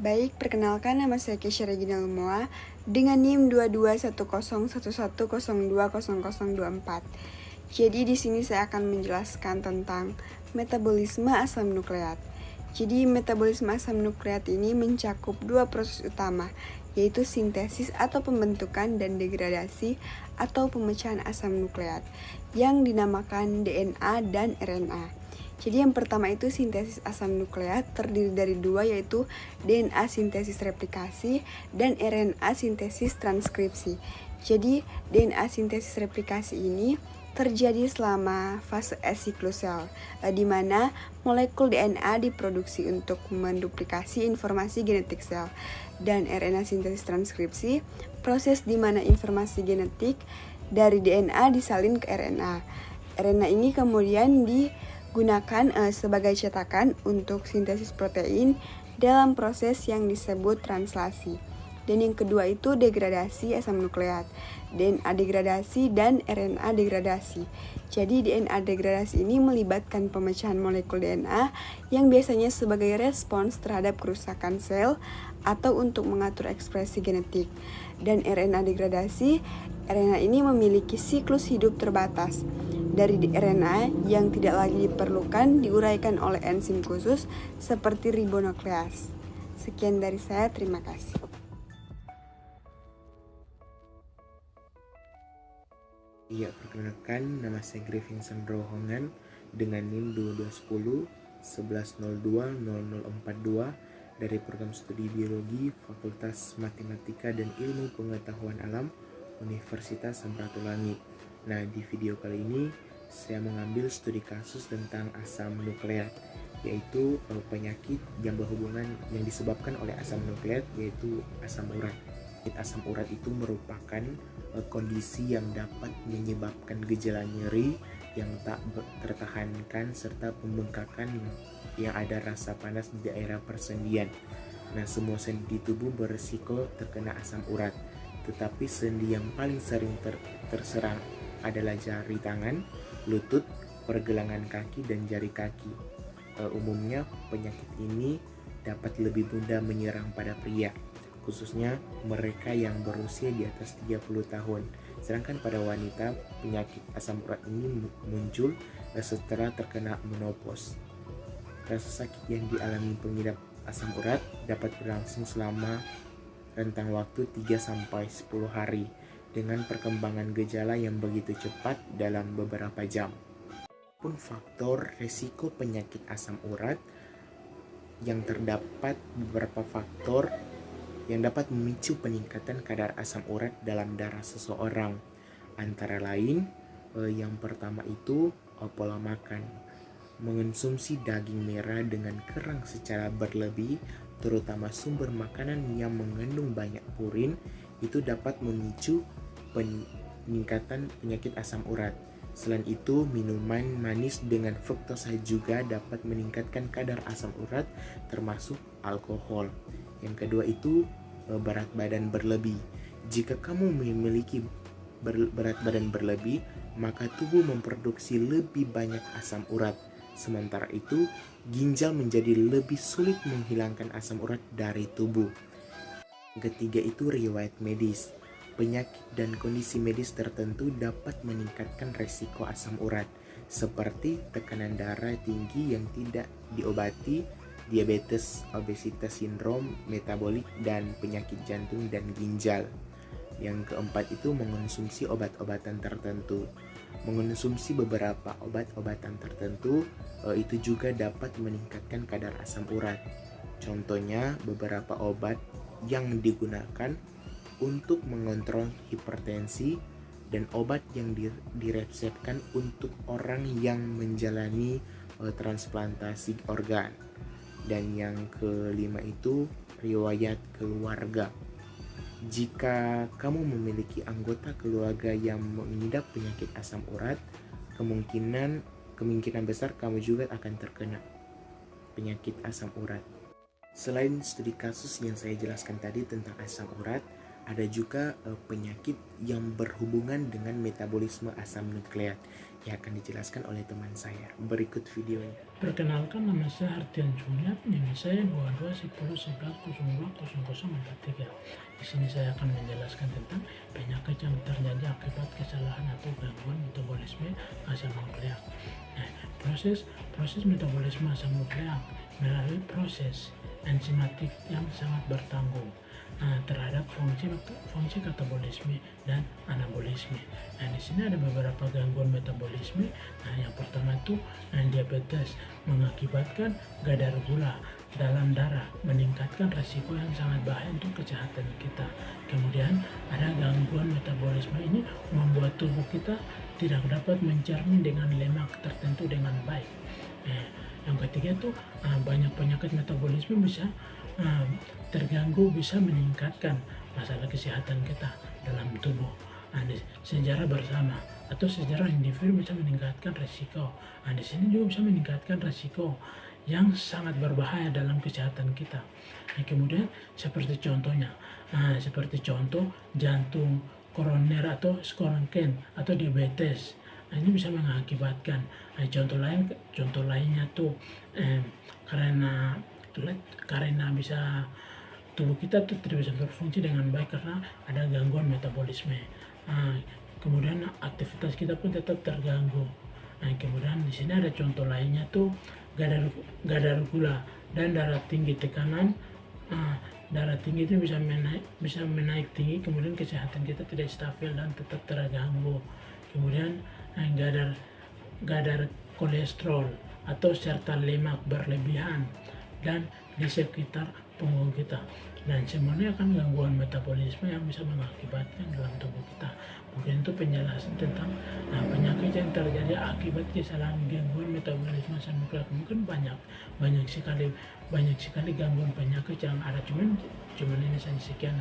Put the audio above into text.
Baik, perkenalkan nama saya Kesha Regina Lumoa dengan NIM 221011020024. Jadi di sini saya akan menjelaskan tentang metabolisme asam nukleat. Jadi metabolisme asam nukleat ini mencakup dua proses utama, yaitu sintesis atau pembentukan dan degradasi atau pemecahan asam nukleat yang dinamakan DNA dan RNA. Jadi yang pertama itu sintesis asam nukleat terdiri dari dua, yaitu DNA sintesis replikasi dan RNA sintesis transkripsi. Jadi DNA sintesis replikasi ini terjadi selama fase S siklus sel, di mana molekul DNA diproduksi untuk menduplikasi informasi genetik sel. Dan RNA sintesis transkripsi, proses di mana informasi genetik dari DNA disalin ke RNA. RNA ini kemudian digunakan sebagai cetakan untuk sintesis protein dalam proses yang disebut translasi. Dan yang kedua itu degradasi asam nukleat, DNA degradasi dan RNA degradasi. Jadi DNA degradasi ini melibatkan pemecahan molekul DNA yang biasanya sebagai respons terhadap kerusakan sel atau untuk mengatur ekspresi genetik. Dan RNA degradasi, RNA ini memiliki siklus hidup terbatas. Dari RNA yang tidak lagi diperlukan diuraikan oleh enzim khusus seperti ribonukleas. Sekian dari saya, terima kasih. Iya, perkenalkan nama saya Griffin Sandrohongan dengan NIM 2210 11020042 dari program studi biologi Fakultas Matematika dan Ilmu Pengetahuan Alam Universitas Samratulangi. Nah, di video kali ini saya mengambil studi kasus tentang asam nukleat, yaitu penyakit yang berhubungan yang disebabkan oleh asam nukleat, yaitu asam urat. Asam urat itu merupakan kondisi yang dapat menyebabkan gejala nyeri yang tak tertahankan serta pembengkakan yang ada rasa panas di daerah persendian. Nah, semua sendi di tubuh berisiko terkena asam urat, tetapi sendi yang paling sering terserang adalah jari tangan, lutut, pergelangan kaki, dan jari kaki. Umumnya penyakit ini dapat lebih mudah menyerang pada pria, khususnya mereka yang berusia di atas 30 tahun. Sedangkan pada wanita, penyakit asam urat ini muncul setelah terkena menopause. Rasa sakit yang dialami pengidap asam urat dapat berlangsung selama rentang waktu 3-10 hari dengan perkembangan gejala yang begitu cepat dalam beberapa jam. Pun faktor resiko penyakit asam urat yang terdapat beberapa faktor yang dapat memicu peningkatan kadar asam urat dalam darah seseorang. Antara lain, yang pertama itu pola makan. Mengonsumsi daging merah dengan kerang secara berlebih, terutama sumber makanan yang mengandung banyak purin, itu dapat memicu peningkatan penyakit asam urat. Selain itu, minuman manis dengan fruktosa juga dapat meningkatkan kadar asam urat, termasuk alkohol. Yang kedua itu berat badan berlebih. Jika kamu memiliki berat badan berlebih, maka tubuh memproduksi lebih banyak asam urat. Sementara itu, ginjal menjadi lebih sulit menghilangkan asam urat dari tubuh. Ketiga itu riwayat medis. Penyakit dan kondisi medis tertentu dapat meningkatkan resiko asam urat, seperti tekanan darah tinggi yang tidak diobati, diabetes, obesitas sindrom metabolik, dan penyakit jantung dan ginjal. Yang keempat itu mengonsumsi obat-obatan tertentu. Mengonsumsi beberapa obat-obatan tertentu itu juga dapat meningkatkan kadar asam urat. Contohnya beberapa obat yang digunakan untuk mengontrol hipertensi dan obat yang diresepkan untuk orang yang menjalani transplantasi organ. Dan yang kelima itu riwayat keluarga. Jika kamu memiliki anggota keluarga yang mengidap penyakit asam urat, kemungkinan besar kamu juga akan terkena penyakit asam urat. Selain studi kasus yang saya jelaskan tadi tentang asam urat, Ada juga penyakit yang berhubungan dengan metabolisme asam nukleat yang akan dijelaskan oleh teman saya. Berikut videonya. Perkenalkan, nama saya Hartian Juliat, NIM saya 221011020043. Di sini saya akan menjelaskan tentang penyakit yang terjadi akibat kesalahan atau gangguan metabolisme asam nukleat. Proses metabolisme asam nukleat melalui proses enzimatik yang sangat bertanggung terhadap fungsi katabolisme dan anabolisme. Di sini ada beberapa gangguan metabolisme. Yang pertama itu diabetes, mengakibatkan kadar gula dalam darah, meningkatkan risiko yang sangat bahaya untuk kesehatan kita. Kemudian ada gangguan metabolisme ini membuat tubuh kita tidak dapat mencermin dengan lemak tertentu dengan baik. Yang ketiga itu banyak penyakit metabolisme bisa terganggu, bisa meningkatkan masalah kesehatan kita dalam tubuh. Sejarah bersama atau sejarah individu bisa meningkatkan resiko. Di sini juga bisa meningkatkan resiko yang sangat berbahaya dalam kesehatan kita. Kemudian seperti contohnya, seperti contoh jantung, koroner atau skorken atau diabetes. Ini bisa mengakibatkan. Contoh lainnya tuh karena bisa tubuh kita tuh tidak bisa berfungsi dengan baik karena ada gangguan metabolisme. Kemudian aktivitas kita pun tetap terganggu. Kemudian di sini ada contoh lainnya tuh kadar gula dan darah tinggi. Tekanan darah tinggi itu bisa menaik tinggi, kemudian kesehatan kita tidak stabil dan tetap terganggu. Kemudian kadar kolesterol atau serta lemak berlebihan dan di sekitar punggung kita, dan semuanya akan gangguan metabolisme yang bisa mengakibatkan dalam tubuh kita. Mungkin itu penjelasan tentang penyakit yang terjadi akibat kesalahan gangguan metabolisme asam nukleat. Mungkin banyak sekali gangguan penyakit yang ada, cuman ini saja. Sekian.